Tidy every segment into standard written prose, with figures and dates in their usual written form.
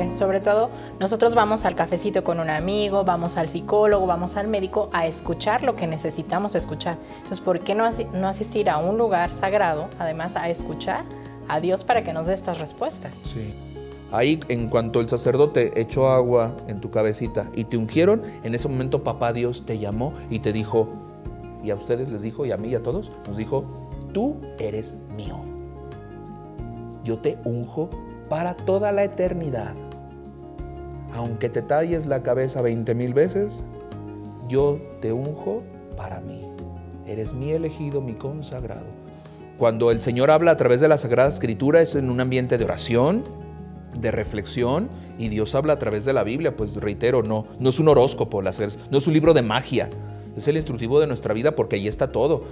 padre. Sobre todo, nosotros vamos al cafecito con un amigo, vamos al psicólogo, vamos al médico a escuchar lo que necesitamos escuchar. Entonces, ¿por qué no asistir a un lugar sagrado, además a escuchar a Dios para que nos dé estas respuestas? Sí. Ahí, en cuanto el sacerdote echó agua en tu cabecita y te ungieron, en ese momento papá Dios te llamó y te dijo, y a ustedes les dijo, y a mí y a todos, nos dijo, tú eres mío. Yo te unjo para toda la eternidad. Aunque te talles la cabeza 20,000 veces, yo te unjo para mí. Eres mi elegido, mi consagrado. Cuando el Señor habla a través de la Sagrada Escritura es en un ambiente de oración, de reflexión, y Dios habla a través de la Biblia. Pues reitero, no es un horóscopo, no es un libro de magia, es el instructivo de nuestra vida porque ahí está todo.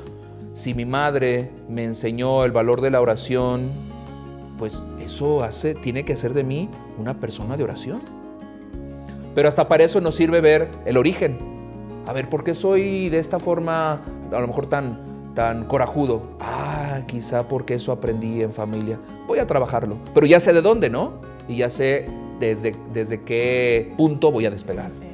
Si mi madre me enseñó el valor de la oración, pues eso tiene que hacer de mí una persona de oración. Pero hasta para eso nos sirve ver el origen. A ver, ¿por qué soy de esta forma, a lo mejor tan corajudo? Quizá porque eso aprendí en familia. Voy a trabajarlo. Pero ya sé de dónde, ¿no? Y ya sé desde qué punto voy a despegar. Sí.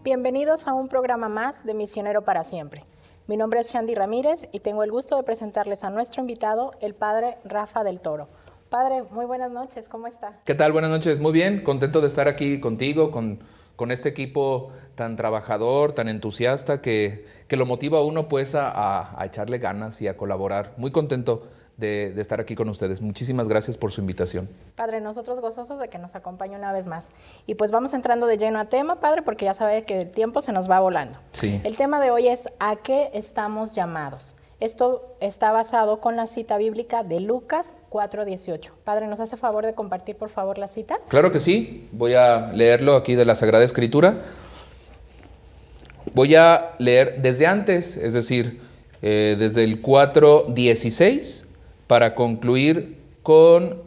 Bienvenidos a un programa más de Misionero para Siempre. Mi nombre es Shandy Ramírez y tengo el gusto de presentarles a nuestro invitado, el padre Rafa del Toro. Padre, muy buenas noches, ¿cómo está? ¿Qué tal? Buenas noches, muy bien, contento de estar aquí contigo, con este equipo tan trabajador, tan entusiasta, que lo motiva a uno pues a echarle ganas y a colaborar. Muy contento de estar aquí con ustedes. Muchísimas gracias por su invitación. Padre, nosotros gozosos de que nos acompañe una vez más. Y pues vamos entrando de lleno a tema, Padre, porque ya sabe que el tiempo se nos va volando. Sí. El tema de hoy es ¿a qué estamos llamados? Esto está basado con la cita bíblica de Lucas 4:18. Padre, ¿nos hace favor de compartir, por favor, la cita? Claro que sí. Voy a leerlo aquí de la Sagrada Escritura. Voy a leer desde antes, es decir, desde el 4:16 para concluir con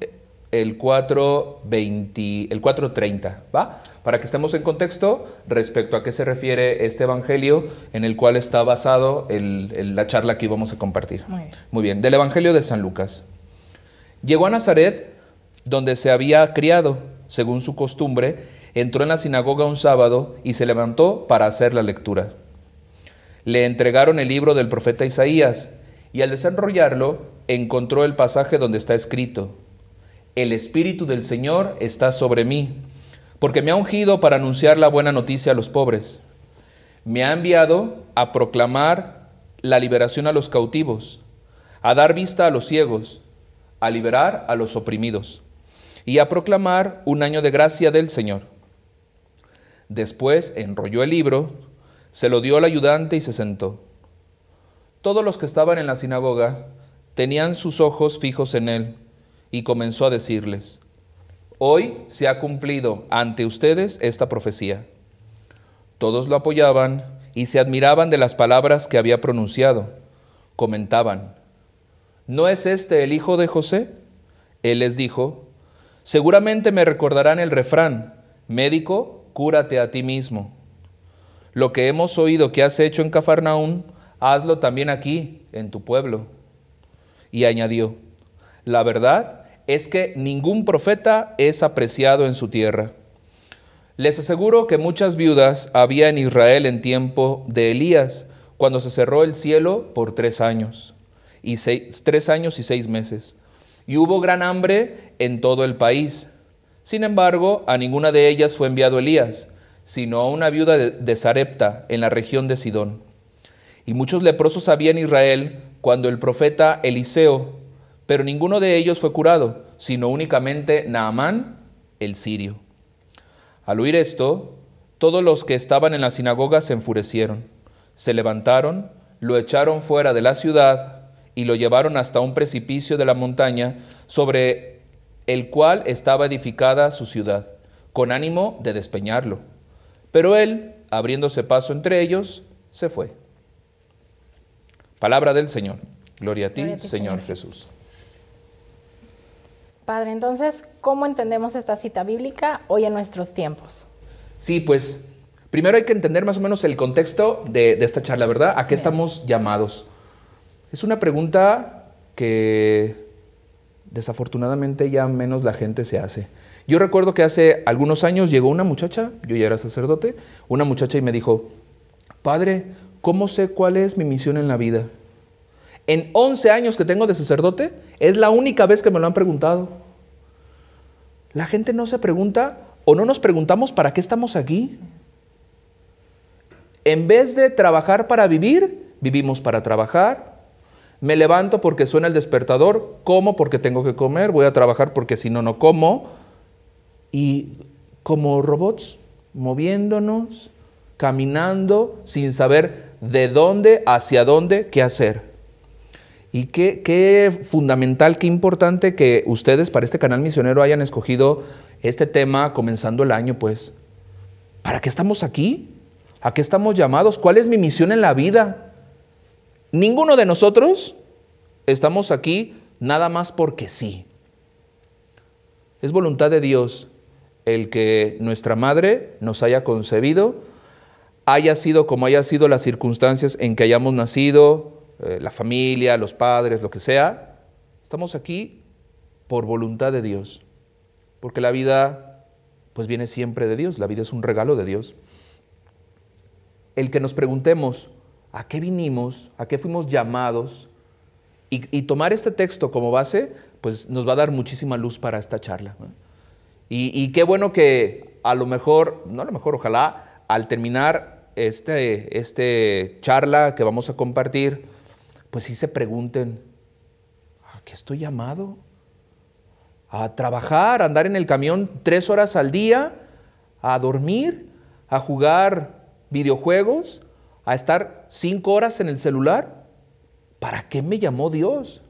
el 4:30, ¿va? Para que estemos en contexto respecto a qué se refiere este evangelio en el cual está basado la charla que íbamos a compartir. Muy bien, del evangelio de San Lucas. Llegó a Nazaret, donde se había criado, según su costumbre, entró en la sinagoga un sábado y se levantó para hacer la lectura. Le entregaron el libro del profeta Isaías y al desenrollarlo encontró el pasaje donde está escrito: El Espíritu del Señor está sobre mí, porque me ha ungido para anunciar la buena noticia a los pobres. Me ha enviado a proclamar la liberación a los cautivos, a dar vista a los ciegos, a liberar a los oprimidos y a proclamar un año de gracia del Señor. Después enrolló el libro, se lo dio al ayudante y se sentó. Todos los que estaban en la sinagoga tenían sus ojos fijos en él y comenzó a decirles: Hoy se ha cumplido ante ustedes esta profecía. Todos lo apoyaban y se admiraban de las palabras que había pronunciado. Comentaban: ¿no es este el hijo de José? Él les dijo: seguramente me recordarán el refrán: médico, cúrate a ti mismo. Lo que hemos oído que has hecho en Cafarnaún, hazlo también aquí, en tu pueblo. Y añadió: la verdad es que ningún profeta es apreciado en su tierra. Les aseguro que muchas viudas había en Israel en tiempo de Elías, cuando se cerró el cielo por 3 años, 3 años y 6 meses, y hubo gran hambre en todo el país. Sin embargo, a ninguna de ellas fue enviado Elías, sino a una viuda de Sarepta, en la región de Sidón. Y muchos leprosos había en Israel cuando el profeta Eliseo, pero ninguno de ellos fue curado, sino únicamente Naamán, el sirio. Al oír esto, todos los que estaban en la sinagoga se enfurecieron. Se levantaron, lo echaron fuera de la ciudad y lo llevaron hasta un precipicio de la montaña sobre el cual estaba edificada su ciudad, con ánimo de despeñarlo. Pero él, abriéndose paso entre ellos, se fue. Palabra del Señor. Gloria a ti, Señor Jesús. Padre, entonces, ¿cómo entendemos esta cita bíblica hoy en nuestros tiempos? Sí, pues, primero hay que entender más o menos el contexto de esta charla, ¿verdad? ¿A qué estamos llamados? Es una pregunta que desafortunadamente ya menos la gente se hace. Yo recuerdo que hace algunos años llegó una muchacha, yo ya era sacerdote, una muchacha y me dijo, padre, ¿cómo sé cuál es mi misión en la vida? En 11 años que tengo de sacerdote, es la única vez que me lo han preguntado. La gente no se pregunta o no nos preguntamos para qué estamos aquí. En vez de trabajar para vivir, vivimos para trabajar. Me levanto porque suena el despertador, como porque tengo que comer, voy a trabajar porque si no, no como. Y como robots, moviéndonos, caminando, sin saber de dónde, hacia dónde, qué hacer. Y qué fundamental, qué importante que ustedes para este canal misionero hayan escogido este tema comenzando el año, pues. ¿Para qué estamos aquí? ¿A qué estamos llamados? ¿Cuál es mi misión en la vida? Ninguno de nosotros estamos aquí nada más porque sí. Es voluntad de Dios el que nuestra madre nos haya concebido, haya sido como haya sido las circunstancias en que hayamos nacido, la familia, los padres, lo que sea. Estamos aquí por voluntad de Dios, porque la vida pues viene siempre de Dios, la vida es un regalo de Dios. El que nos preguntemos a qué vinimos, a qué fuimos llamados, y tomar este texto como base, pues nos va a dar muchísima luz para esta charla. Y qué bueno que a lo mejor, no a lo mejor, ojalá al terminar este charla que vamos a compartir, pues sí se pregunten, ¿a qué estoy llamado? ¿A trabajar, a andar en el camión 3 horas al día? ¿A dormir? ¿A jugar videojuegos? ¿A estar 5 horas en el celular? ¿Para qué me llamó Dios?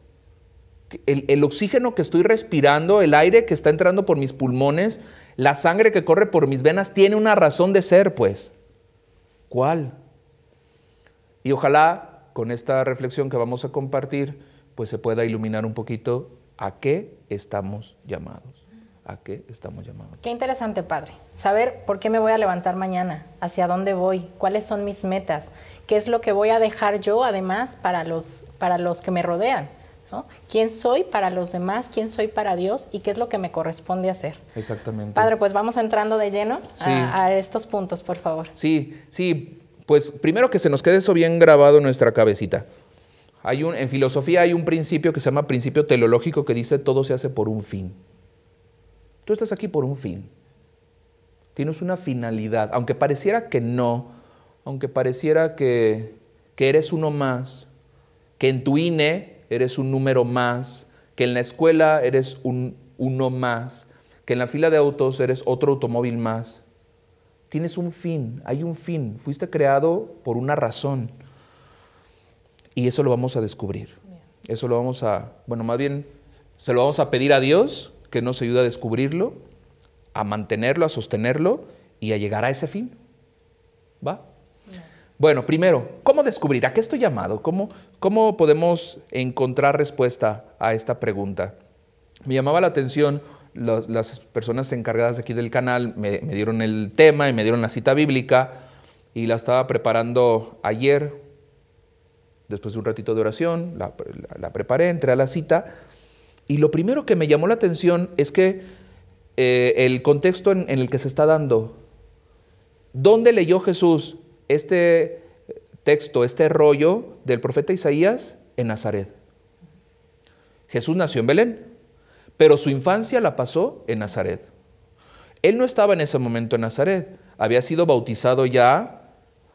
El oxígeno que estoy respirando, el aire que está entrando por mis pulmones, la sangre que corre por mis venas, tiene una razón de ser, pues. ¿Cuál? Y ojalá con esta reflexión que vamos a compartir, pues se pueda iluminar un poquito a qué estamos llamados. ¿A qué estamos llamados? Qué interesante, padre. Saber por qué me voy a levantar mañana, hacia dónde voy, cuáles son mis metas, qué es lo que voy a dejar yo, además, para los que me rodean, ¿no? ¿Quién soy para los demás? ¿Quién soy para Dios? ¿Y qué es lo que me corresponde hacer? Exactamente. Padre, pues vamos entrando de lleno a estos puntos, por favor. Sí, pues primero que se nos quede eso bien grabado en nuestra cabecita. En filosofía hay un principio que se llama principio teleológico que dice todo se hace por un fin. Tú estás aquí por un fin. Tienes una finalidad, aunque pareciera que no, aunque pareciera que eres uno más, que en tu INE eres un número más, que en la escuela eres uno más, que en la fila de autos eres otro automóvil más. Tienes un fin, hay un fin. Fuiste creado por una razón. Y eso lo vamos a descubrir. Eso lo vamos a, más bien, se lo vamos a pedir a Dios, que nos ayude a descubrirlo, a mantenerlo, a sostenerlo y a llegar a ese fin. ¿Va? Bueno, primero, ¿cómo descubrir? ¿A qué estoy llamado? ¿Cómo podemos encontrar respuesta a esta pregunta? Me llamaba la atención, las personas encargadas aquí del canal me dieron el tema y me dieron la cita bíblica y la estaba preparando ayer, después de un ratito de oración, la preparé, entré a la cita y lo primero que me llamó la atención es que el contexto en el que se está dando. ¿Dónde leyó Jesús este texto, este rollo del profeta Isaías? En Nazaret. Jesús nació en Belén, pero su infancia la pasó en Nazaret. Él no estaba en ese momento en Nazaret, había sido bautizado ya,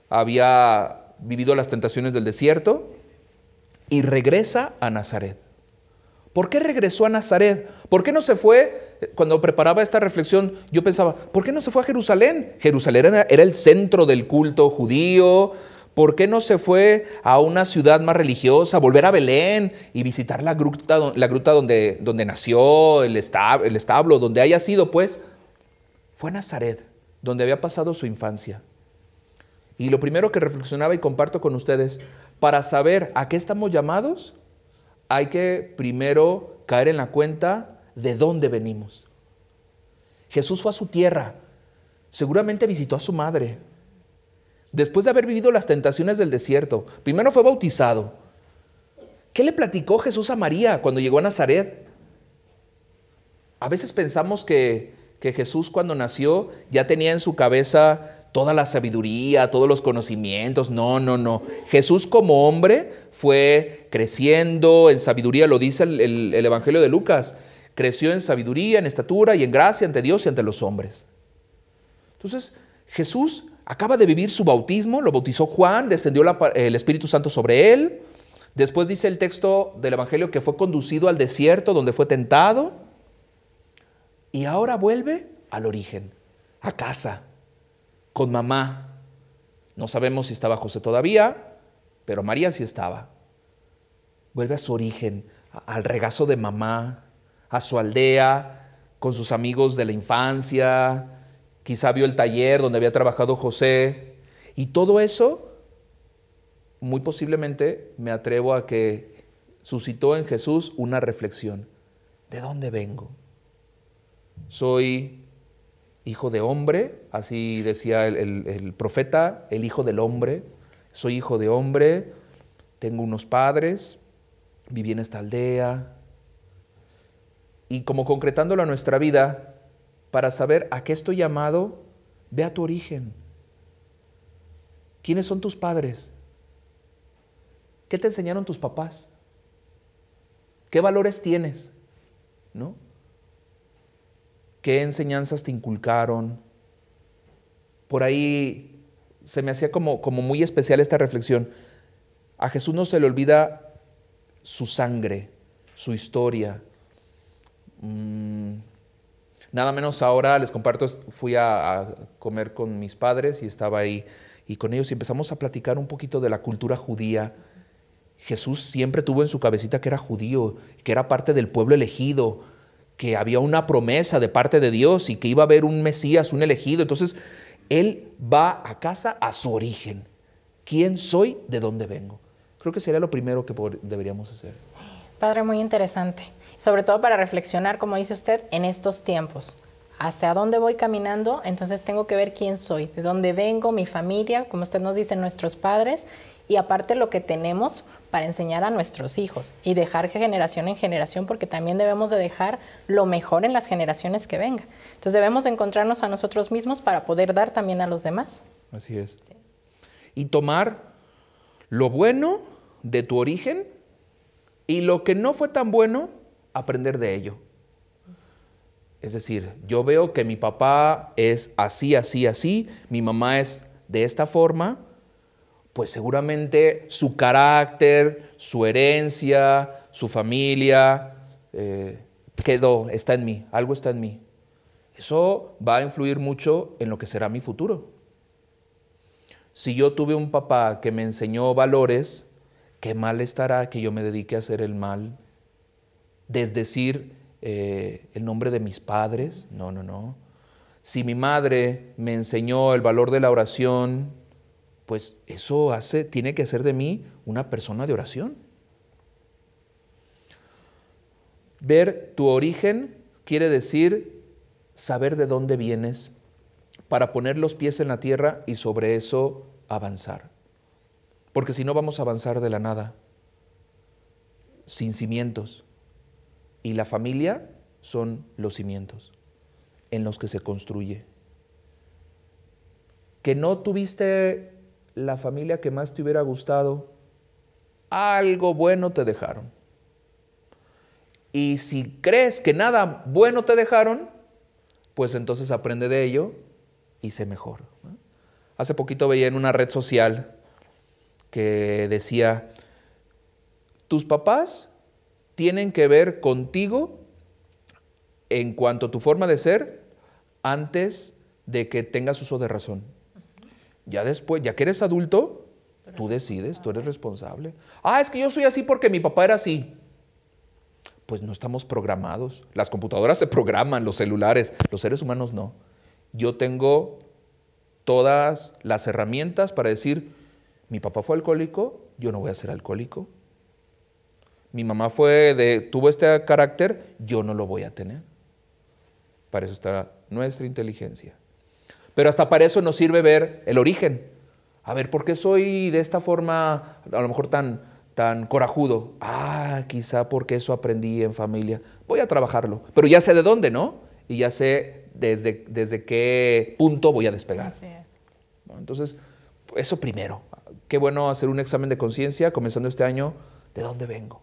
había vivido las tentaciones del desierto y regresa a Nazaret. ¿Por qué regresó a Nazaret? ¿Por qué no se fue? Cuando preparaba esta reflexión, yo pensaba, ¿por qué no se fue a Jerusalén? Jerusalén era el centro del culto judío. ¿Por qué no se fue a una ciudad más religiosa, volver a Belén y visitar la gruta donde nació, el establo, donde haya sido, pues? Fue a Nazaret, donde había pasado su infancia. Y lo primero que reflexionaba y comparto con ustedes, para saber a qué estamos llamados, hay que primero caer en la cuenta de dónde venimos. Jesús fue a su tierra, seguramente visitó a su madre. Después de haber vivido las tentaciones del desierto, primero fue bautizado. ¿Qué le platicó Jesús a María cuando llegó a Nazaret? A veces pensamos que Jesús cuando nació ya tenía en su cabeza toda la sabiduría, todos los conocimientos. No, no, no. Jesús como hombre fue creciendo en sabiduría, lo dice el Evangelio de Lucas. Creció en sabiduría, en estatura y en gracia ante Dios y ante los hombres. Entonces, Jesús acaba de vivir su bautismo, lo bautizó Juan, descendió el Espíritu Santo sobre él. Después dice el texto del Evangelio que fue conducido al desierto donde fue tentado. Y ahora vuelve al origen, a casa, con mamá. No sabemos si estaba José todavía, pero María sí estaba. Vuelve a su origen, al regazo de mamá, a su aldea, con sus amigos de la infancia. Quizá vio el taller donde había trabajado José. Y todo eso, muy posiblemente, me atrevo a que suscitó en Jesús una reflexión. ¿De dónde vengo? Soy hijo de hombre, así decía el profeta, el hijo del hombre. Soy hijo de hombre, tengo unos padres, viví en esta aldea. Y como concretándolo a nuestra vida, para saber a qué estoy llamado, ve a tu origen. ¿Quiénes son tus padres? ¿Qué te enseñaron tus papás? ¿Qué valores tienes? ¿No? ¿Qué enseñanzas te inculcaron? Por ahí se me hacía como muy especial esta reflexión. A Jesús no se le olvida su sangre, su historia. Nada menos ahora, les comparto, fui a comer con mis padres y estaba ahí y con ellos y empezamos a platicar un poquito de la cultura judía. Jesús siempre tuvo en su cabecita que era judío, que era parte del pueblo elegido, que había una promesa de parte de Dios y que iba a haber un Mesías, un elegido. Entonces, él va a casa a su origen. ¿Quién soy? ¿De dónde vengo? Creo que sería lo primero que deberíamos hacer. Padre, muy interesante. Sobre todo para reflexionar, como dice usted, en estos tiempos. ¿Hacia dónde voy caminando? Entonces tengo que ver quién soy, de dónde vengo, mi familia, como usted nos dice, nuestros padres, y aparte lo que tenemos para enseñar a nuestros hijos y dejar generación en generación, porque también debemos de dejar lo mejor en las generaciones que vengan. Entonces debemos encontrarnos a nosotros mismos para poder dar también a los demás. Así es. Sí. Y tomar lo bueno de tu origen y lo que no fue tan bueno, aprender de ello. Es decir, yo veo que mi papá es así, así, así, mi mamá es de esta forma, pues seguramente su carácter, su herencia, su familia, está en mí, algo está en mí. Eso va a influir mucho en lo que será mi futuro. Si yo tuve un papá que me enseñó valores, qué mal estará que yo me dedique a hacer el mal, desdecir el nombre de mis padres. No, no, no. Si mi madre me enseñó el valor de la oración, pues eso tiene que hacer de mí una persona de oración. Ver tu origen quiere decir saber de dónde vienes para poner los pies en la tierra y sobre eso avanzar. Porque si no vamos a avanzar de la nada, sin cimientos. Y la familia son los cimientos en los que se construye. Que no tuviste la familia que más te hubiera gustado, algo bueno te dejaron. Y si crees que nada bueno te dejaron, pues entonces aprende de ello y sé mejor. Hace poquito veía en una red social que decía, tus papás tienen que ver contigo en cuanto a tu forma de ser antes de que tengas uso de razón. Ya después, ya que eres adulto, tú decides, tú eres responsable. Es que yo soy así porque mi papá era así. Pues no estamos programados. Las computadoras se programan, los celulares, los seres humanos no. Yo tengo todas las herramientas para decir, mi papá fue alcohólico, yo no voy a ser alcohólico. Mi mamá tuvo este carácter, yo no lo voy a tener. Para eso está nuestra inteligencia. Pero hasta para eso nos sirve ver el origen. A ver, ¿por qué soy de esta forma, a lo mejor tan tan corajudo. Quizá porque eso aprendí en familia. Voy a trabajarlo. Pero ya sé de dónde, ¿no? Y ya sé desde qué punto voy a despegar. Así es. Bueno, entonces, eso primero. Qué bueno hacer un examen de conciencia comenzando este año. ¿De dónde vengo?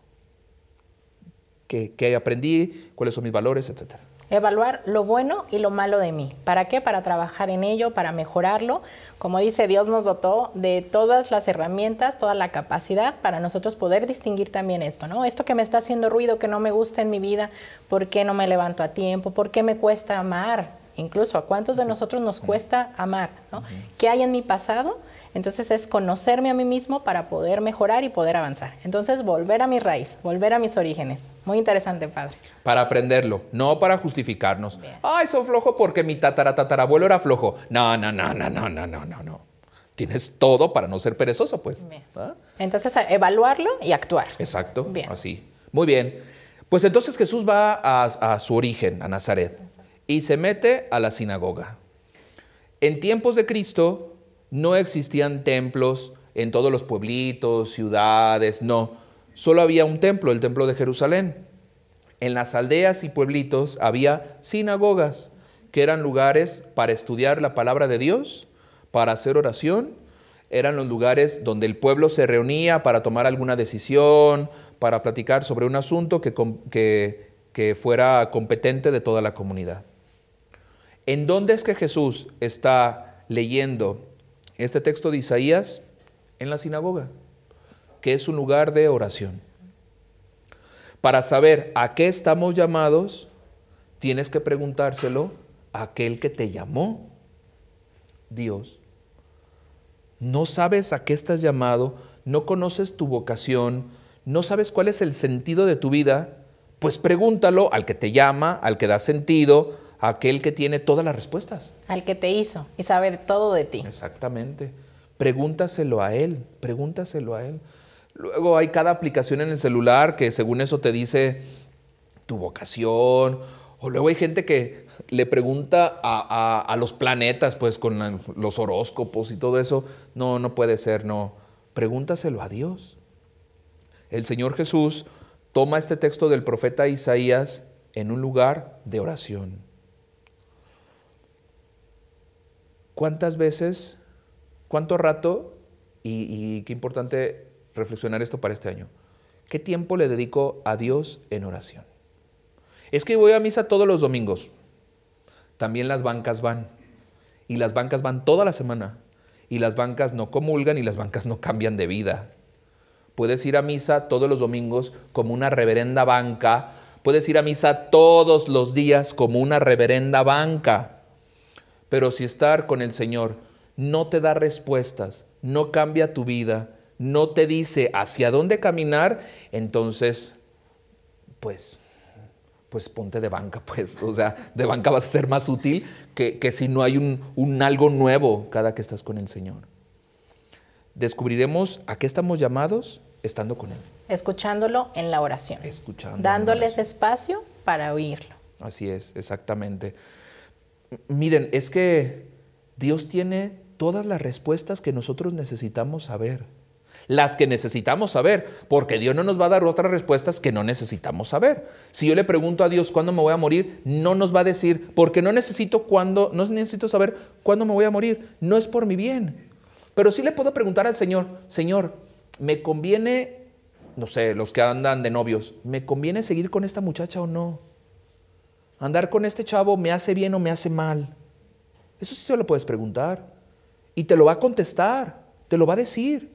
¿Qué aprendí? ¿Cuáles son mis valores? Etcétera. Evaluar lo bueno y lo malo de mí. ¿Para qué? Para trabajar en ello, para mejorarlo. Como dice, Dios nos dotó de todas las herramientas, toda la capacidad para nosotros poder distinguir también esto, ¿no? Esto que me está haciendo ruido, que no me gusta en mi vida, ¿por qué no me levanto a tiempo? ¿Por qué me cuesta amar? Incluso, ¿a cuántos de nosotros nos cuesta amar, ¿no? ¿Qué hay en mi pasado? Entonces es conocerme a mí mismo para poder mejorar y poder avanzar. Entonces volver a mi raíz, volver a mis orígenes. Muy interesante, padre. Para aprenderlo, no para justificarnos. Bien. Soy flojo porque mi tatarabuelo era flojo. No. Tienes todo para no ser perezoso, pues. Bien. ¿Ah? Entonces evaluarlo y actuar. Exacto, Bien. así. Muy bien. Pues entonces Jesús va a su origen, a Nazaret, y se mete a la sinagoga. En tiempos de Cristo no existían templos en todos los pueblitos, ciudades, no. Solo había un templo, el templo de Jerusalén. En las aldeas y pueblitos había sinagogas, que eran lugares para estudiar la palabra de Dios, para hacer oración. Eran los lugares donde el pueblo se reunía para tomar alguna decisión, para platicar sobre un asunto que fuera competente de toda la comunidad. ¿En dónde es que Jesús está leyendo este texto de Isaías? En la sinagoga, que es un lugar de oración. Para saber a qué estamos llamados, tienes que preguntárselo a aquel que te llamó, Dios. No sabes a qué estás llamado, no conoces tu vocación, no sabes cuál es el sentido de tu vida, pues pregúntalo al que te llama, al que da sentido, a aquel que tiene todas las respuestas. Al que te hizo y sabe todo de ti. Exactamente. Pregúntaselo a él, pregúntaselo a él. Luego hay cada aplicación en el celular que según eso te dice tu vocación. O luego hay gente que le pregunta a los planetas, pues con los horóscopos y todo eso. No puede ser, no. Pregúntaselo a Dios. El Señor Jesús toma este texto del profeta Isaías en un lugar de oración. ¿Cuántas veces, cuánto rato, y qué importante reflexionar esto para este año, qué tiempo le dedico a Dios en oración? Es que voy a misa todos los domingos. También las bancas van. Y las bancas van toda la semana. Y las bancas no comulgan y las bancas no cambian de vida. Puedes ir a misa todos los domingos como una reverenda banca. Puedes ir a misa todos los días como una reverenda banca. Pero si estar con el Señor no te da respuestas, no cambia tu vida, no te dice hacia dónde caminar, entonces, pues ponte de banca, pues. O sea, de banca vas a ser más útil que si no hay un algo nuevo cada que estás con el Señor. Descubriremos a qué estamos llamados estando con Él. Escuchándolo en la oración. Escuchando. Dándoles espacio para oírlo. Así es, exactamente. Miren, es que Dios tiene todas las respuestas que nosotros necesitamos saber. Las que necesitamos saber, porque Dios no nos va a dar otras respuestas que no necesitamos saber. Si yo le pregunto a Dios cuándo me voy a morir, no nos va a decir, porque no necesito saber cuándo me voy a morir. No es por mi bien. Pero sí le puedo preguntar al Señor, Señor, ¿me conviene, no sé, los que andan de novios, ¿me conviene seguir con esta muchacha o no? ¿Andar con este chavo me hace bien o me hace mal? Eso sí se lo puedes preguntar. Y te lo va a contestar, te lo va a decir.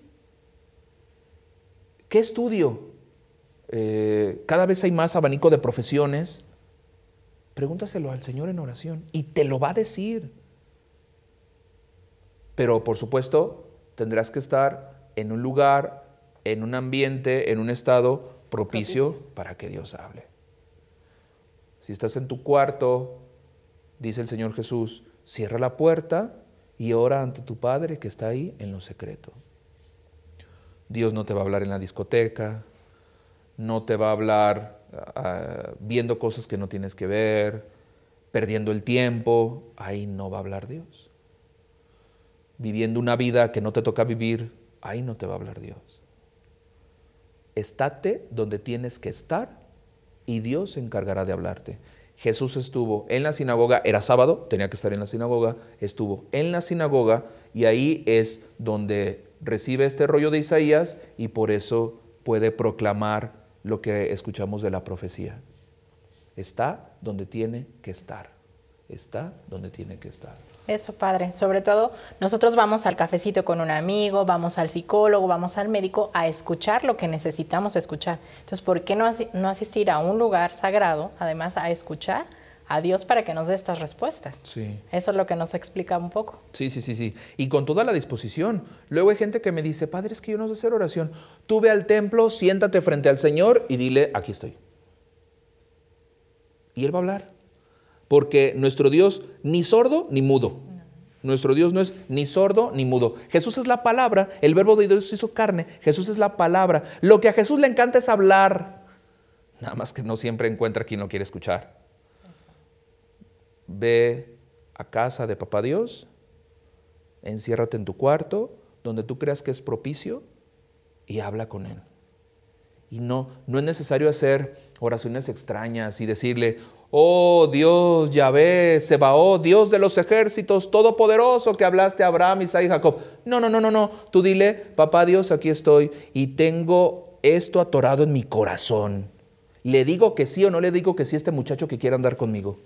¿Qué estudio? Cada vez hay más abanico de profesiones. Pregúntaselo al Señor en oración y te lo va a decir. Pero por supuesto tendrás que estar en un lugar, en un ambiente, en un estado propicio para que Dios hable. Si estás en tu cuarto, dice el Señor Jesús, cierra la puerta y ora ante tu Padre que está ahí en lo secreto. Dios no te va a hablar en la discoteca, no te va a hablar viendo cosas que no tienes que ver, perdiendo el tiempo, ahí no va a hablar Dios. Viviendo una vida que no te toca vivir, ahí no te va a hablar Dios. estate donde tienes que estar y Dios se encargará de hablarte. Jesús estuvo en la sinagoga, era sábado, tenía que estar en la sinagoga, estuvo en la sinagoga y ahí es donde recibe este rollo de Isaías y por eso puede proclamar lo que escuchamos de la profecía. Está donde tiene que estar. Está donde tiene que estar. Eso, padre. Sobre todo, nosotros vamos al cafecito con un amigo, vamos al psicólogo, vamos al médico a escuchar lo que necesitamos escuchar. Entonces, ¿por qué no asistir a un lugar sagrado, además a escuchar a Dios para que nos dé estas respuestas? Sí. Eso es lo que nos explica un poco. Sí. Y con toda la disposición. Luego hay gente que me dice, padre, es que yo no sé hacer oración. Tú ve al templo, siéntate frente al Señor y dile, aquí estoy. Y Él va a hablar. Porque nuestro Dios ni sordo ni mudo. Nuestro Dios no es ni sordo ni mudo. Jesús es la palabra, el verbo de Dios se hizo carne. Jesús es la palabra. Lo que a Jesús le encanta es hablar. Nada más que no siempre encuentra quien lo quiere escuchar. Eso. Ve a casa de Papá Dios, enciérrate en tu cuarto, donde tú creas que es propicio, y habla con Él. Y no es necesario hacer oraciones extrañas y decirle, oh Dios, Yahvé, Sebaot, Dios de los ejércitos, todopoderoso que hablaste a Abraham, Isaac y Jacob. No. Tú dile, papá Dios, aquí estoy y tengo esto atorado en mi corazón. ¿Le digo que sí o no le digo que sí a este muchacho que quiere andar conmigo?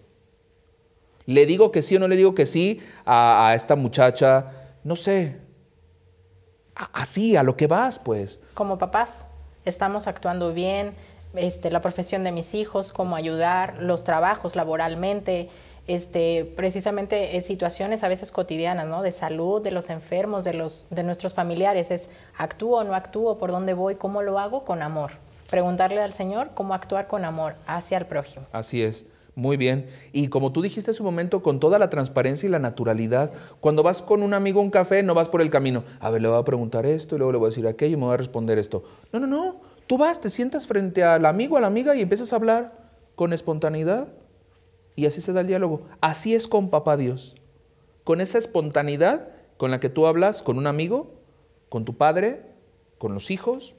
¿Le digo que sí o no le digo que sí a esta muchacha? No sé. Así, a lo que vas, pues. Como papás, estamos actuando bien, la profesión de mis hijos, cómo ayudar, los trabajos laboralmente, precisamente situaciones a veces cotidianas, ¿no? De salud, de los enfermos, de nuestros familiares. Es actúo o no actúo, por dónde voy, cómo lo hago, con amor. Preguntarle al Señor cómo actuar con amor hacia el prójimo. Así es. Muy bien. Y como tú dijiste hace un momento, con toda la transparencia y la naturalidad, cuando vas con un amigo a un café, no vas por el camino. A ver, le voy a preguntar esto y luego le voy a decir aquello y me voy a responder esto. No. Tú vas, te sientas frente al amigo, a la amiga y empiezas a hablar con espontaneidad y así se da el diálogo. Así es con Papá Dios. Con esa espontaneidad con la que tú hablas con un amigo, con tu padre, con los hijos,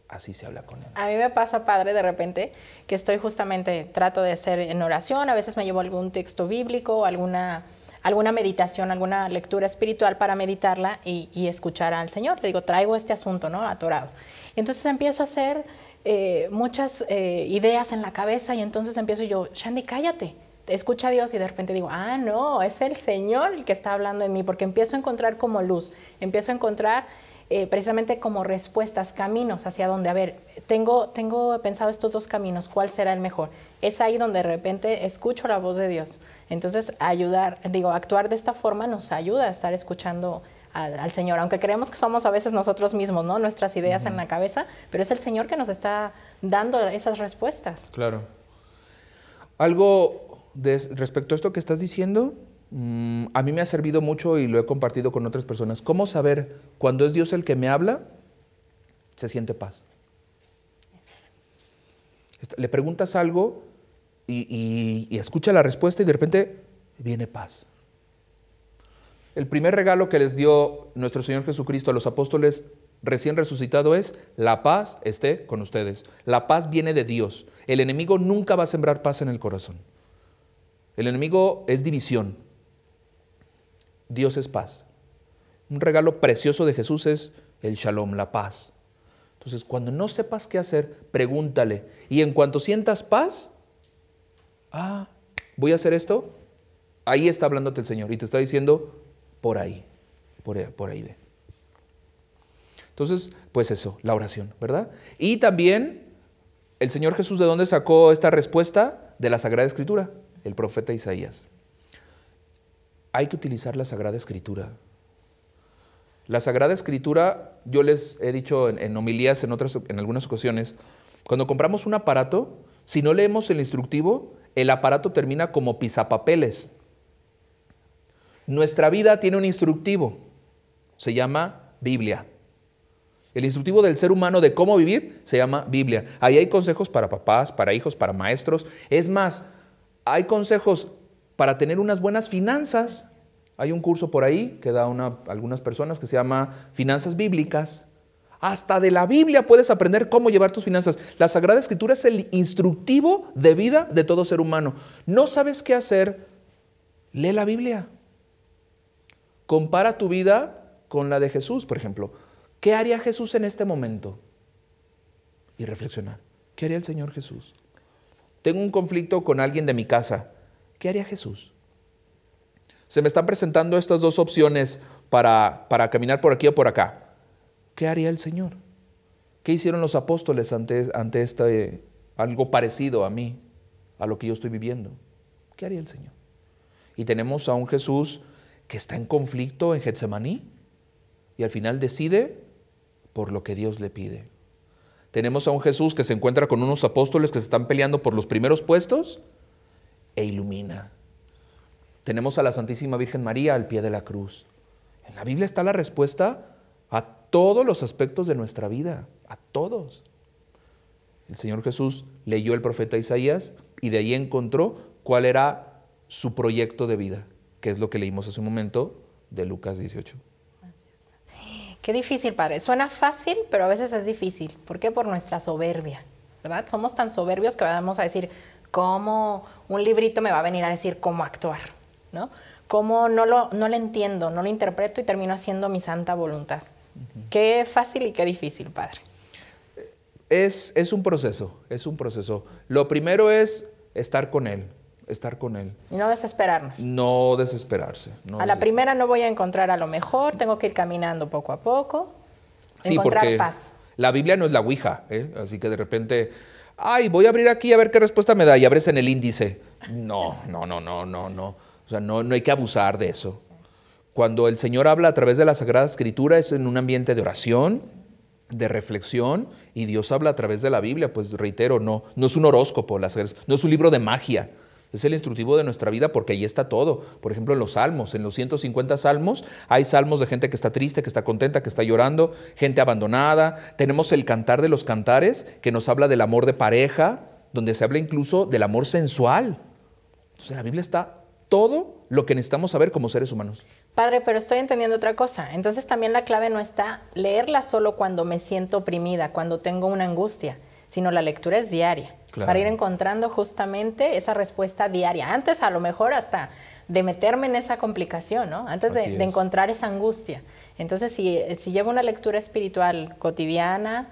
así se habla con Él. A mí me pasa, padre, de repente, que estoy justamente, trato de hacer en oración, a veces me llevo algún texto bíblico, alguna meditación, alguna lectura espiritual para meditarla y escuchar al Señor. Le digo, traigo este asunto, ¿no? Atorado. Y entonces empiezo a hacer muchas ideas en la cabeza y entonces empiezo yo, Shandy, cállate. Escucha a Dios y de repente digo, no, es el Señor el que está hablando en mí, porque empiezo a encontrar como luz, empiezo a encontrar precisamente como respuestas, caminos hacia donde, a ver, tengo pensado estos dos caminos, ¿cuál será el mejor? Es ahí donde de repente escucho la voz de Dios. Entonces, actuar de esta forma nos ayuda a estar escuchando al Señor, aunque creemos que somos a veces nosotros mismos, ¿no? Nuestras ideas en la cabeza, pero es el Señor que nos está dando esas respuestas. Claro. Algo respecto a esto que estás diciendo, a mí me ha servido mucho y lo he compartido con otras personas. ¿Cómo saber cuando es Dios el que me habla? Se siente paz. Le preguntas algo y escucha la respuesta y de repente viene paz. El primer regalo que les dio nuestro Señor Jesucristo a los apóstoles recién resucitado es: la paz esté con ustedes. La paz viene de Dios. El enemigo nunca va a sembrar paz en el corazón. El enemigo es división. Dios es paz. Un regalo precioso de Jesús es el shalom, la paz. Entonces, cuando no sepas qué hacer, pregúntale. Y en cuanto sientas paz, voy a hacer esto, ahí está hablándote el Señor y te está diciendo, por ahí ve. Entonces, pues eso, la oración, ¿verdad? Y también, el Señor Jesús, ¿de dónde sacó esta respuesta? De la Sagrada Escritura, el profeta Isaías. Hay que utilizar la Sagrada Escritura. La Sagrada Escritura, yo les he dicho en homilías en algunas ocasiones, cuando compramos un aparato, si no leemos el instructivo, el aparato termina como pisapapeles. Nuestra vida tiene un instructivo, se llama Biblia. El instructivo del ser humano de cómo vivir se llama Biblia. Ahí hay consejos para papás, para hijos, para maestros. Es más, hay consejos para tener unas buenas finanzas. Hay un curso por ahí que da algunas personas que se llama Finanzas Bíblicas. Hasta de la Biblia puedes aprender cómo llevar tus finanzas. La Sagrada Escritura es el instructivo de vida de todo ser humano. ¿No sabes qué hacer? Lee la Biblia. Compara tu vida con la de Jesús, por ejemplo. ¿Qué haría Jesús en este momento? Y reflexionar. ¿Qué haría el Señor Jesús? Tengo un conflicto con alguien de mi casa. ¿Qué haría Jesús? Se me están presentando estas dos opciones para caminar por aquí o por acá. ¿Qué haría el Señor? ¿Qué hicieron los apóstoles ante algo parecido a mí, a lo que yo estoy viviendo? ¿Qué haría el Señor? Y tenemos a un Jesús que está en conflicto en Getsemaní y al final decide por lo que Dios le pide. Tenemos a un Jesús que se encuentra con unos apóstoles que se están peleando por los primeros puestos e ilumina. Tenemos a la Santísima Virgen María al pie de la cruz. En la Biblia está la respuesta a todos los aspectos de nuestra vida, a todos. El Señor Jesús leyó el profeta Isaías y de ahí encontró cuál era su proyecto de vida, que es lo que leímos hace un momento de Lucas 18. Qué difícil, Padre. Suena fácil, pero a veces es difícil. ¿Por qué? Por nuestra soberbia, ¿verdad? Somos tan soberbios que vamos a decir, ¿cómo un librito me va a venir a decir cómo actuar? ¿No? ¿Cómo no lo entiendo, no lo interpreto y termino haciendo mi santa voluntad? Qué fácil y qué difícil, Padre. Es un proceso, es un proceso. Lo primero es estar con Él. Y no desesperarnos. No desesperarse. A la primera no voy a encontrar a lo mejor, tengo que ir caminando poco a poco, sí, encontrar porque paz. La Biblia no es la ouija, así que de repente, voy a abrir aquí a ver qué respuesta me da y abres en el índice. No. O sea, no hay que abusar de eso. Sí. Cuando el Señor habla a través de la Sagrada Escritura es en un ambiente de oración, de reflexión, y Dios habla a través de la Biblia. Pues reitero, no es un horóscopo, no es un libro de magia. Es el instructivo de nuestra vida porque ahí está todo. Por ejemplo, en los salmos, en los 150 salmos, hay salmos de gente que está triste, que está contenta, que está llorando, gente abandonada. Tenemos el Cantar de los Cantares, que nos habla del amor de pareja, donde se habla incluso del amor sensual. Entonces, en la Biblia está todo lo que necesitamos saber como seres humanos. Padre, pero estoy entendiendo otra cosa. Entonces, también la clave no está leerla solo cuando me siento oprimida, cuando tengo una angustia, sino la lectura es diaria. Claro. Para ir encontrando justamente esa respuesta diaria. Antes a lo mejor hasta de meterme en esa complicación, ¿no? Antes de encontrar esa angustia. Entonces, si llevo una lectura espiritual cotidiana,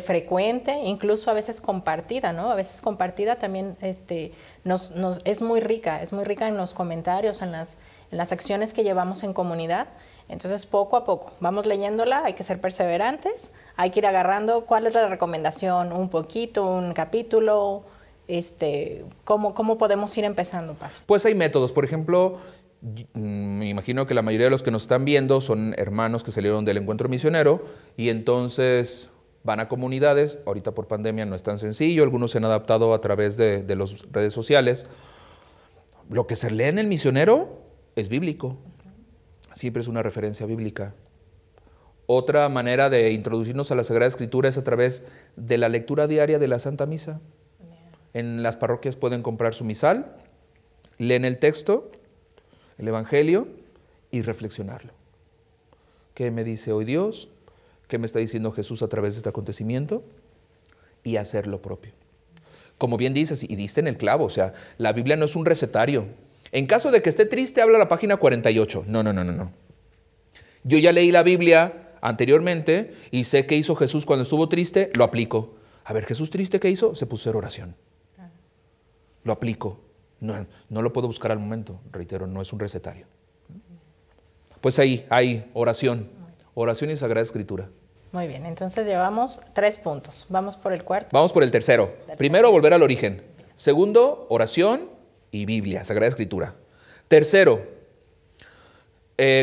frecuente, incluso a veces compartida, ¿no? A veces compartida también es muy rica en los comentarios, en las acciones que llevamos en comunidad. Entonces, poco a poco, vamos leyéndola, hay que ser perseverantes, hay que ir agarrando cuál es la recomendación, un poquito, un capítulo, ¿cómo podemos ir empezando, Padre? Pues hay métodos, por ejemplo, me imagino que la mayoría de los que nos están viendo son hermanos que salieron del encuentro misionero y entonces van a comunidades. Ahorita por pandemia no es tan sencillo, algunos se han adaptado a través de las redes sociales. Lo que se lee en el misionero es bíblico. Siempre es una referencia bíblica. Otra manera de introducirnos a la Sagrada Escritura es a través de la lectura diaria de la Santa Misa. En las parroquias pueden comprar su misal, leen el texto, el Evangelio y reflexionarlo. ¿Qué me dice hoy Dios? ¿Qué me está diciendo Jesús a través de este acontecimiento? Y hacer lo propio. Como bien dices, y diste en el clavo, o sea, la Biblia no es un recetario. En caso de que esté triste, habla la página 48. No. Yo ya leí la Biblia anteriormente y sé qué hizo Jesús cuando estuvo triste, lo aplico. A ver, Jesús triste, ¿qué hizo? Se puso a hacer oración. Lo aplico. No lo puedo buscar al momento, reitero, no es un recetario. Pues ahí hay oración y Sagrada Escritura. Muy bien, entonces llevamos 3 puntos. Vamos por el cuarto. Vamos por el tercero. Primero, volver al origen. Segundo, oración y Biblia, Sagrada Escritura. Tercero,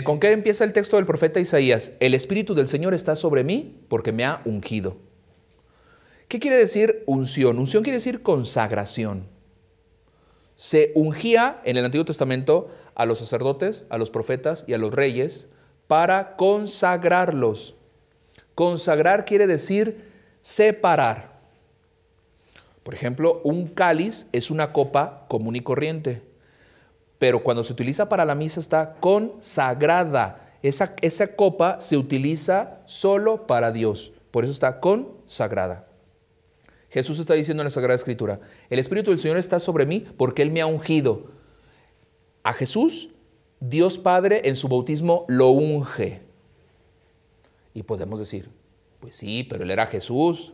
¿con qué empieza el texto del profeta Isaías? El Espíritu del Señor está sobre mí porque me ha ungido. ¿Qué quiere decir unción? Unción quiere decir consagración. Se ungía en el Antiguo Testamento a los sacerdotes, a los profetas y a los reyes para consagrarlos. Consagrar quiere decir separar. Por ejemplo, un cáliz es una copa común y corriente, pero cuando se utiliza para la misa está consagrada. Esa copa se utiliza solo para Dios. Por eso está consagrada. Jesús está diciendo en la Sagrada Escritura, el Espíritu del Señor está sobre mí porque Él me ha ungido. A Jesús, Dios Padre en su bautismo lo unge. Y podemos decir, pues sí, pero Él era Jesús.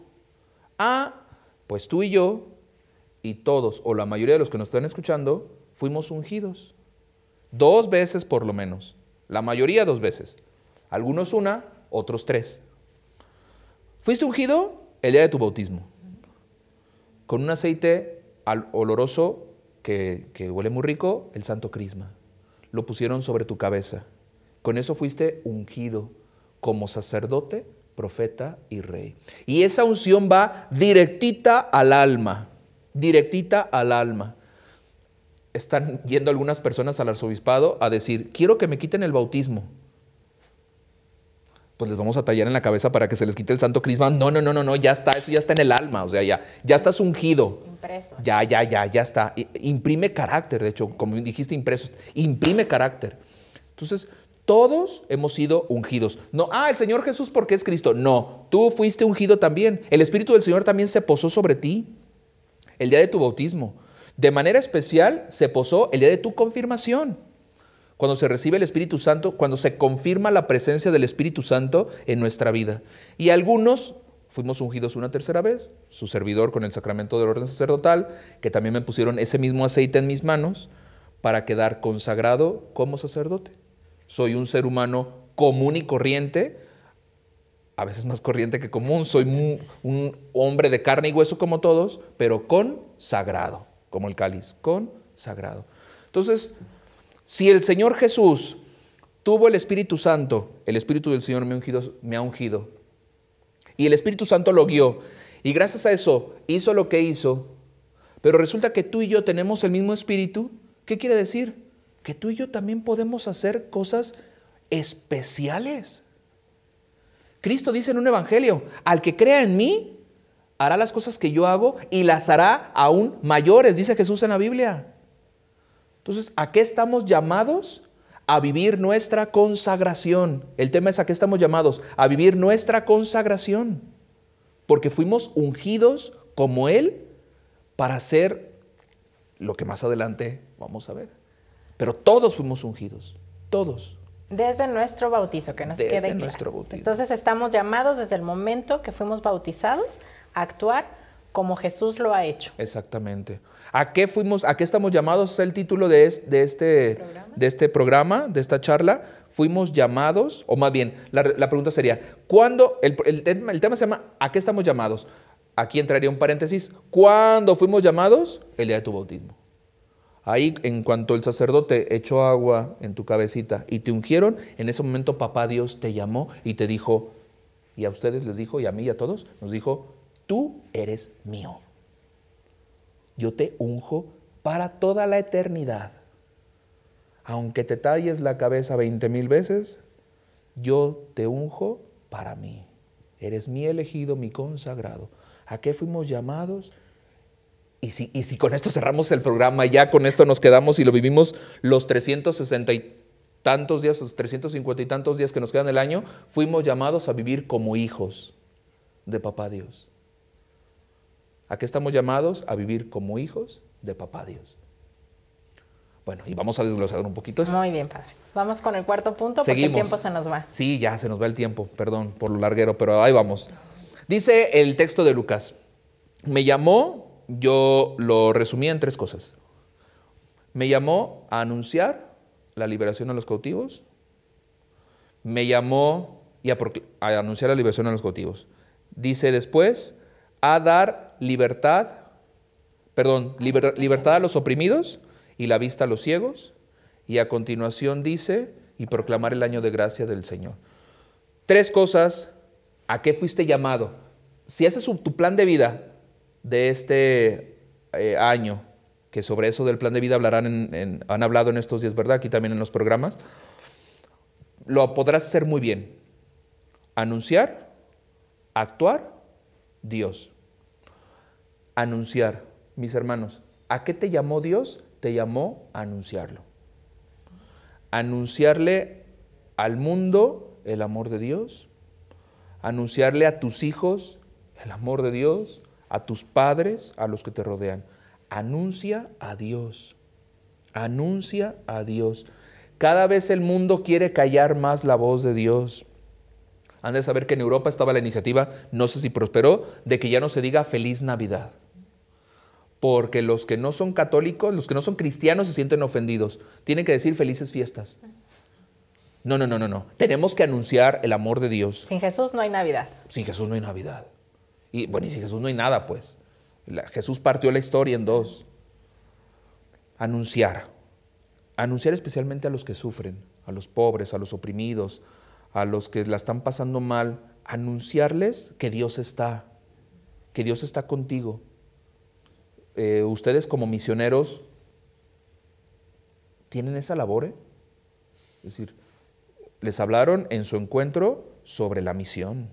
Pues tú y yo, y todos, o la mayoría de los que nos están escuchando, fuimos ungidos. 2 veces por lo menos. La mayoría 2 veces. Algunos 1, otros 3. Fuiste ungido el día de tu bautismo. Con un aceite oloroso que huele muy rico, el santo crisma. Lo pusieron sobre tu cabeza. Con eso fuiste ungido como sacerdote, profeta y rey. Y esa unción va directita al alma. Directita al alma. Están yendo algunas personas al arzobispado a decir, quiero que me quiten el bautismo. Pues les vamos a tallar en la cabeza para que se les quite el santo crisma. No, ya está, eso ya está en el alma, o sea, ya estás ungido. Impreso. Ya está. Imprime carácter, de hecho, como dijiste, impreso, imprime carácter. Entonces, todos hemos sido ungidos. No, el Señor Jesús porque es Cristo. No, tú fuiste ungido también. El Espíritu del Señor también se posó sobre ti el día de tu bautismo. De manera especial se posó el día de tu confirmación. Cuando se recibe el Espíritu Santo, cuando se confirma la presencia del Espíritu Santo en nuestra vida. Y algunos fuimos ungidos una tercera vez, su servidor con el sacramento del orden sacerdotal, que también me pusieron ese mismo aceite en mis manos para quedar consagrado como sacerdote. Soy un ser humano común y corriente, a veces más corriente que común, soy un hombre de carne y hueso como todos, pero consagrado, como el cáliz, consagrado. Entonces, si el Señor Jesús tuvo el Espíritu Santo, el Espíritu del Señor me ha ungido, y el Espíritu Santo lo guió, y gracias a eso hizo lo que hizo, pero resulta que tú y yo tenemos el mismo Espíritu. ¿Qué quiere decir? Que tú y yo también podemos hacer cosas especiales. Cristo dice en un evangelio, al que crea en mí, hará las cosas que yo hago y las hará aún mayores, dice Jesús en la Biblia. Entonces, ¿a qué estamos llamados? A vivir nuestra consagración. El tema es a qué estamos llamados, a vivir nuestra consagración. Porque fuimos ungidos como Él para hacer lo que más adelante vamos a ver. Pero todos fuimos ungidos, todos. Desde nuestro bautizo, que nos quede claro. Desde nuestro bautismo. Entonces estamos llamados desde el momento que fuimos bautizados a actuar como Jesús lo ha hecho. Exactamente. ¿A qué estamos llamados? Es el título de este programa, de esta charla. Fuimos llamados, o más bien, la pregunta sería, ¿cuándo? El tema se llama ¿a qué estamos llamados? Aquí entraría un paréntesis. ¿Cuándo fuimos llamados? El día de tu bautismo. Ahí, en cuanto el sacerdote echó agua en tu cabecita y te ungieron, en ese momento papá Dios te llamó y te dijo, y a ustedes les dijo, y a mí y a todos, nos dijo, tú eres mío. Yo te unjo para toda la eternidad. Aunque te talles la cabeza 20,000 veces, yo te unjo para mí. Eres mi elegido, mi consagrado. ¿A qué fuimos llamados? Y si con esto cerramos el programa, ya con esto nos quedamos y lo vivimos los 360 y tantos días, los 350 y tantos días que nos quedan del año, fuimos llamados a vivir como hijos de papá Dios. ¿A qué estamos llamados? A vivir como hijos de papá Dios. Bueno, y vamos a desglosar un poquito esto. Muy bien, padre. Vamos con el cuarto punto porque el tiempo se nos va. Sí, ya se nos va el tiempo, perdón por lo larguero, pero ahí vamos. Dice el texto de Lucas, me llamó, yo lo resumí en 3 cosas. Me llamó a anunciar la liberación a los cautivos, me llamó a anunciar la liberación a los cautivos. Dice después, a dar libertad a los oprimidos y la vista a los ciegos. Y a continuación dice, y proclamar el año de gracia del Señor. 3 cosas, ¿a qué fuiste llamado? Si ese es tu plan de vida de este año, que sobre eso del plan de vida han hablado en estos días, ¿verdad? Aquí también en los programas. Lo podrás hacer muy bien. Anunciar, actuar, Dios. Anunciar, mis hermanos. ¿A qué te llamó Dios? Te llamó a anunciarlo. Anunciarle al mundo el amor de Dios. anunciarle a tus hijos el amor de Dios, a tus padres, a los que te rodean. Anuncia a Dios. Anuncia a Dios. Cada vez el mundo quiere callar más la voz de Dios. Han de saber que en Europa estaba la iniciativa, no sé si prosperó, de que ya no se diga Feliz Navidad. Porque los que no son católicos, los que no son cristianos se sienten ofendidos. Tienen que decir felices fiestas. No. Tenemos que anunciar el amor de Dios. Sin Jesús no hay Navidad. Sin Jesús no hay Navidad. Y bueno, y sin Jesús no hay nada, pues. Jesús partió la historia en dos. Anunciar. Anunciar especialmente a los que sufren, a los pobres, a los oprimidos, a los que la están pasando mal. Anunciarles que Dios está contigo. Ustedes como misioneros tienen esa labor, Es decir, les hablaron en su encuentro sobre la misión.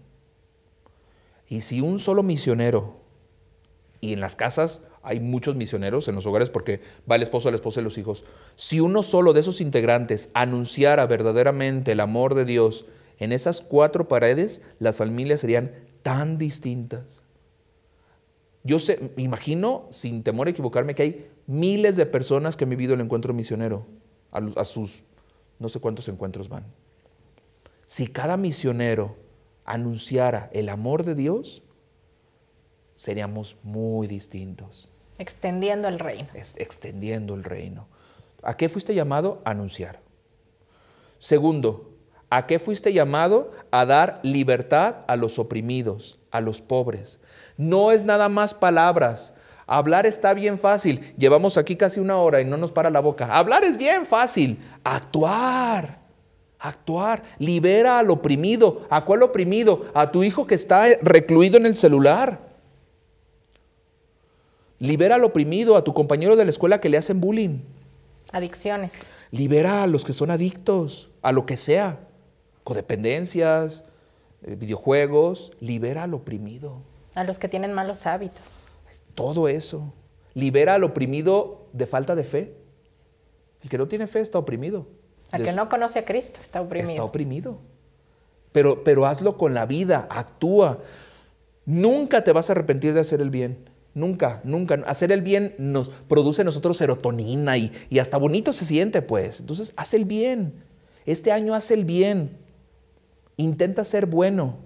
Y si un solo misionero, y en las casas hay muchos misioneros en los hogares porque va el esposo, la esposa y los hijos, si uno solo de esos integrantes anunciara verdaderamente el amor de Dios en esas 4 paredes, las familias serían tan distintas. Yo sé, me imagino, sin temor a equivocarme, que hay miles de personas que han vivido el encuentro misionero, a sus no sé cuántos encuentros van. Si cada misionero anunciara el amor de Dios, seríamos muy distintos. Extendiendo el reino. Extendiendo el reino. ¿A qué fuiste llamado? A anunciar. Segundo, ¿a qué fuiste llamado? A dar libertad a los oprimidos, a los pobres. No es nada más palabras. Hablar está bien fácil. Llevamos aquí casi 1 hora y no nos para la boca. Hablar es bien fácil. Actuar. Actuar. Libera al oprimido. ¿A cuál oprimido? A tu hijo que está recluido en el celular. Libera al oprimido, a tu compañero de la escuela que le hacen bullying. Adicciones. Libera a los que son adictos, a lo que sea. Codependencias, videojuegos. Libera al oprimido. A los que tienen malos hábitos. Todo eso. Libera al oprimido de falta de fe. El que no tiene fe está oprimido. El que no conoce a Cristo está oprimido. Está oprimido. Pero hazlo con la vida, actúa. Nunca te vas a arrepentir de hacer el bien. Nunca, nunca. Hacer el bien nos produce en nosotros serotonina y hasta bonito se siente, pues. Entonces, haz el bien. Este año haz el bien. Intenta ser bueno.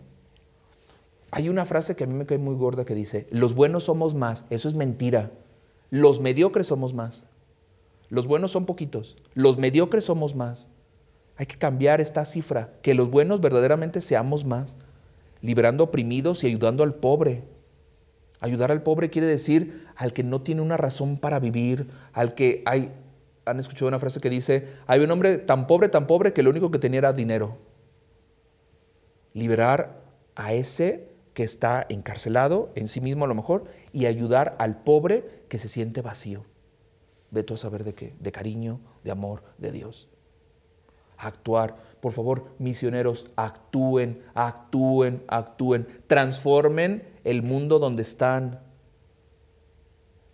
Hay una frase que a mí me cae muy gorda que dice, los buenos somos más. Eso es mentira. Los mediocres somos más. Los buenos son poquitos. Los mediocres somos más. Hay que cambiar esta cifra, que los buenos verdaderamente seamos más, liberando oprimidos y ayudando al pobre. Ayudar al pobre quiere decir al que no tiene una razón para vivir, al que hay, han escuchado una frase que dice, hay un hombre tan pobre que lo único que tenía era dinero. Liberar a ese que está encarcelado en sí mismo a lo mejor y ayudar al pobre que se siente vacío. Ve tú a saber de qué, de cariño, de amor, de Dios. Actuar. Por favor, misioneros, actúen, actúen, actúen. Transformen el mundo donde están.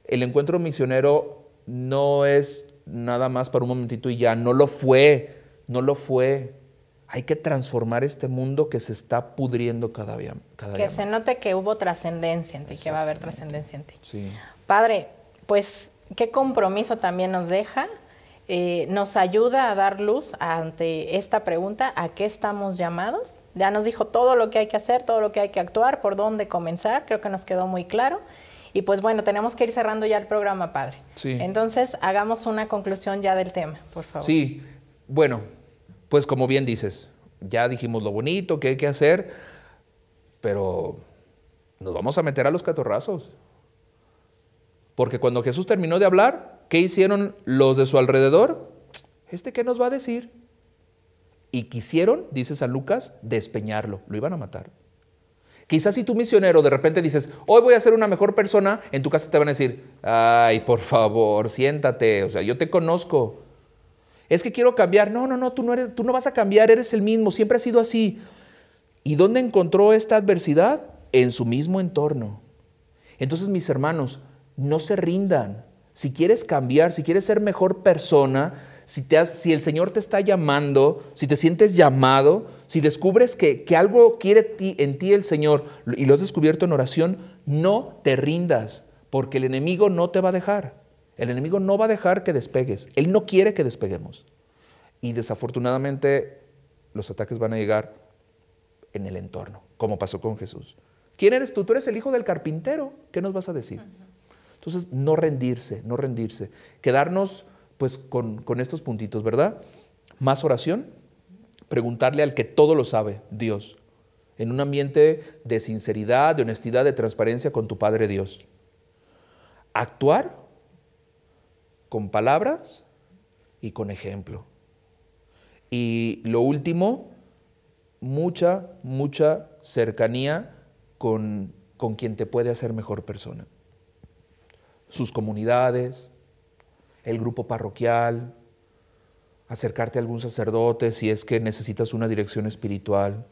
El encuentro misionero no es nada más para un momentito y ya. No lo fue, no lo fue. Hay que transformar este mundo que se está pudriendo cada día que se más. Note que hubo trascendencia en ti, que va a haber trascendencia en ti. Sí. Padre, pues qué compromiso también nos deja. Nos ayuda a dar luz ante esta pregunta, ¿a qué estamos llamados? Ya nos dijo todo lo que hay que hacer, todo lo que hay que actuar, por dónde comenzar, creo que nos quedó muy claro. Y pues bueno, tenemos que ir cerrando ya el programa, Padre. Sí. Entonces, hagamos una conclusión ya del tema, por favor. Sí, bueno, pues como bien dices, ya dijimos lo bonito que hay que hacer, pero nos vamos a meter a los catorrazos. Porque cuando Jesús terminó de hablar, ¿qué hicieron los de su alrededor? ¿Qué nos va a decir? Y quisieron, dice San Lucas, despeñarlo. Lo iban a matar. Quizás si tú misionero de repente dices, hoy voy a ser una mejor persona, en tu casa te van a decir, ay, por favor, siéntate, o sea, yo te conozco. Es que quiero cambiar. No, tú no vas a cambiar, eres el mismo, siempre has sido así. ¿Y dónde encontró esta adversidad? En su mismo entorno. Entonces, mis hermanos, no se rindan. Si quieres cambiar, si quieres ser mejor persona, Si el Señor te está llamando, si te sientes llamado, si descubres que algo quiere en ti el Señor y lo has descubierto en oración, no te rindas, porque el enemigo no te va a dejar. El enemigo no va a dejar que despegues. Él no quiere que despeguemos. Y desafortunadamente los ataques van a llegar en el entorno, como pasó con Jesús. ¿Quién eres tú? Tú eres el hijo del carpintero. ¿Qué nos vas a decir? Entonces, no rendirse. Quedarnos pues con estos puntitos, ¿verdad? Más oración, preguntarle al que todo lo sabe, Dios, en un ambiente de sinceridad, de honestidad, de transparencia con tu Padre Dios. Actuar con palabras y con ejemplo. Y lo último, mucha cercanía con quien te puede hacer mejor persona. Sus comunidades, el grupo parroquial, acercarte a algún sacerdote si es que necesitas una dirección espiritual.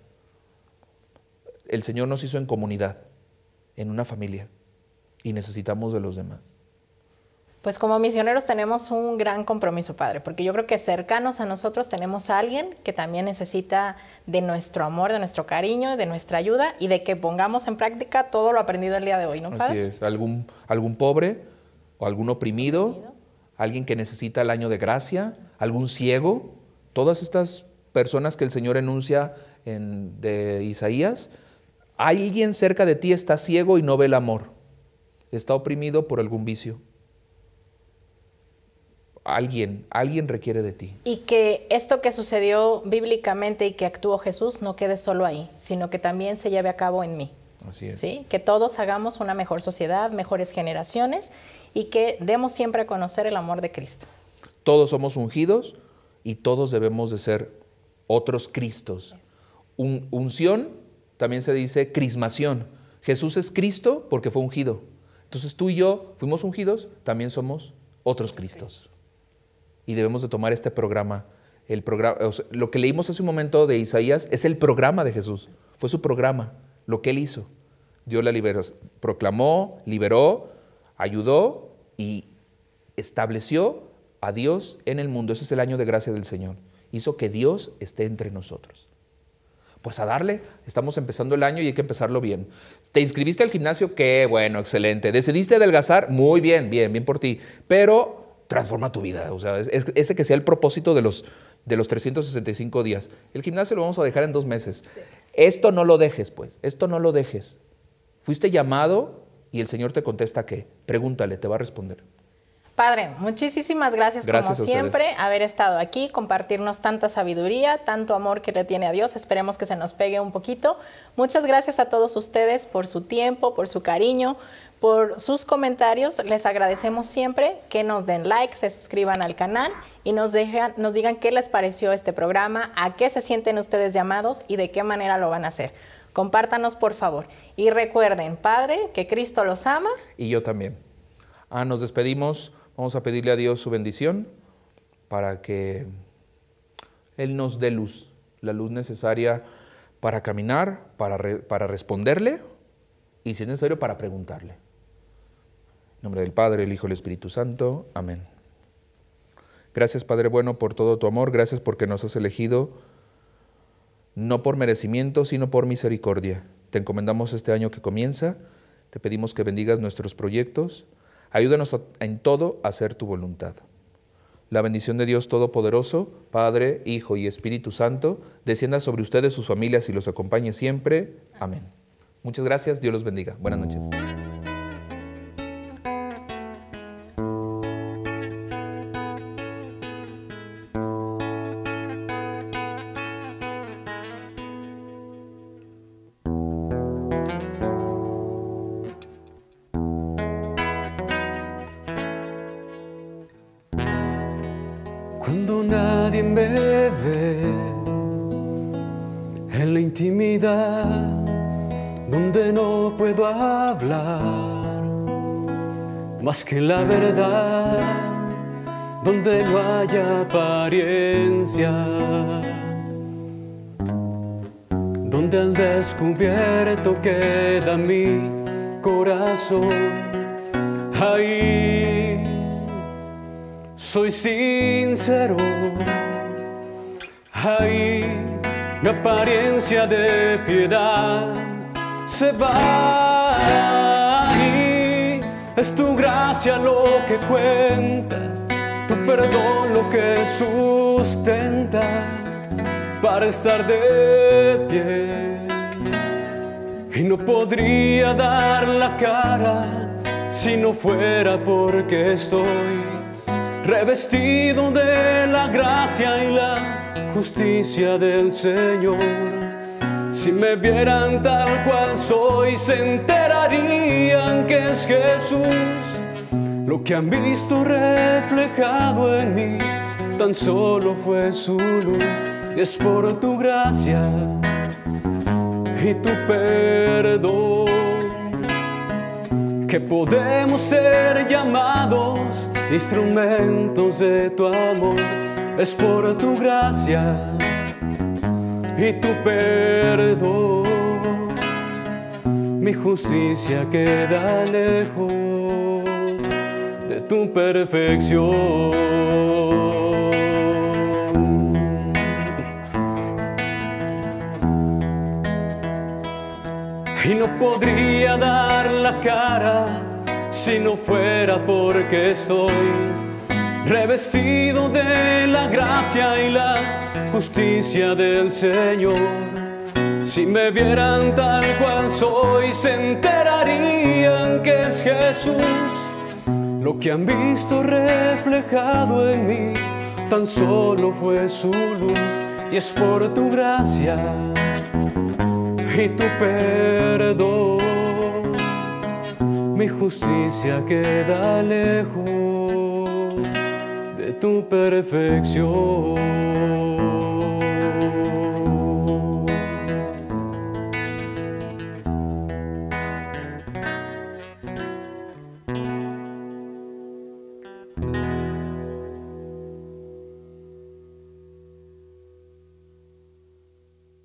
El Señor nos hizo en comunidad, en una familia, y necesitamos de los demás. Pues como misioneros tenemos un gran compromiso, Padre, porque yo creo que cercanos a nosotros tenemos a alguien que también necesita de nuestro amor, de nuestro cariño, de nuestra ayuda y de que pongamos en práctica todo lo aprendido el día de hoy, ¿no, Padre? Así es, algún pobre o algún oprimido, alguien que necesita el año de gracia, algún ciego, todas estas personas que el Señor enuncia de Isaías, alguien cerca de ti está ciego y no ve el amor, está oprimido por algún vicio. Alguien requiere de ti. Y que esto que sucedió bíblicamente y que actuó Jesús no quede solo ahí, sino que también se lleve a cabo en mí. Así es. ¿Sí? Que todos hagamos una mejor sociedad, mejores generaciones y que demos siempre a conocer el amor de Cristo. Todos somos ungidos y todos debemos de ser otros Cristos. Unción también se dice crismación. Jesús es Cristo porque fue ungido. Entonces tú y yo fuimos ungidos, también somos otros Cristos. Y debemos de tomar este programa. O sea, lo que leímos hace un momento de Isaías es el programa de Jesús. Fue su programa, lo que Él hizo. Dio la liberación, proclamó, liberó, ayudó y estableció a Dios en el mundo. Ese es el año de gracia del Señor. Hizo que Dios esté entre nosotros. Pues a darle, estamos empezando el año y hay que empezarlo bien. ¿Te inscribiste al gimnasio? Qué bueno, excelente. ¿Decidiste adelgazar? Muy bien, bien por ti. Pero transforma tu vida, o sea, ese que sea el propósito de los 365 días. El gimnasio lo vamos a dejar en 2 meses. Sí. Esto no lo dejes, pues, esto no lo dejes. Fuiste llamado y el Señor te contesta ¿qué? Pregúntale, te va a responder. Padre, muchísimas gracias como siempre, haber estado aquí, compartirnos tanta sabiduría, tanto amor que le tiene a Dios. Esperemos que se nos pegue un poquito. Muchas gracias a todos ustedes por su tiempo, por su cariño, por sus comentarios. Les agradecemos siempre que nos den like, se suscriban al canal y nos digan qué les pareció este programa, a qué se sienten ustedes llamados y de qué manera lo van a hacer. Compártanos, por favor. Y recuerden, Padre, que Cristo los ama. Y yo también. Nos despedimos. Vamos a pedirle a Dios su bendición para que Él nos dé luz, la luz necesaria para caminar, para responderle y si es necesario para preguntarle. En nombre del Padre, el Hijo y el Espíritu Santo. Amén. Gracias, Padre bueno, por todo tu amor. Gracias porque nos has elegido no por merecimiento, sino por misericordia. Te encomendamos este año que comienza. Te pedimos que bendigas nuestros proyectos. Ayúdanos en todo a hacer tu voluntad. La bendición de Dios Todopoderoso, Padre, Hijo y Espíritu Santo, descienda sobre ustedes, sus familias y los acompañe siempre. Amén. Muchas gracias. Dios los bendiga. Buenas noches. Cuando nadie me ve en la intimidad, donde no puedo hablar más que la verdad, donde no haya apariencias, donde al descubierto queda mi corazón, ahí soy sincero. Ahí mi apariencia de piedad se va y es tu gracia lo que cuenta, tu perdón lo que sustenta para estar de pie. Y no podría dar la cara si no fuera porque estoy revestido de la gracia y la justicia del Señor. Si me vieran tal cual soy, se enterarían que es Jesús. Lo que han visto reflejado en mí tan solo fue su luz. Y es por tu gracia y tu perdón que podemos ser llamados instrumentos de tu amor. Es por tu gracia y tu perdón, mi justicia queda lejos de tu perfección. Y no podría dar la cara si no fuera porque estoy revestido de la gracia y la justicia del Señor. Si me vieran tal cual soy, se enterarían que es Jesús. Lo que han visto reflejado en mí tan solo fue su luz. Y es por tu gracia y tu perdón, mi justicia queda lejos de tu perfección.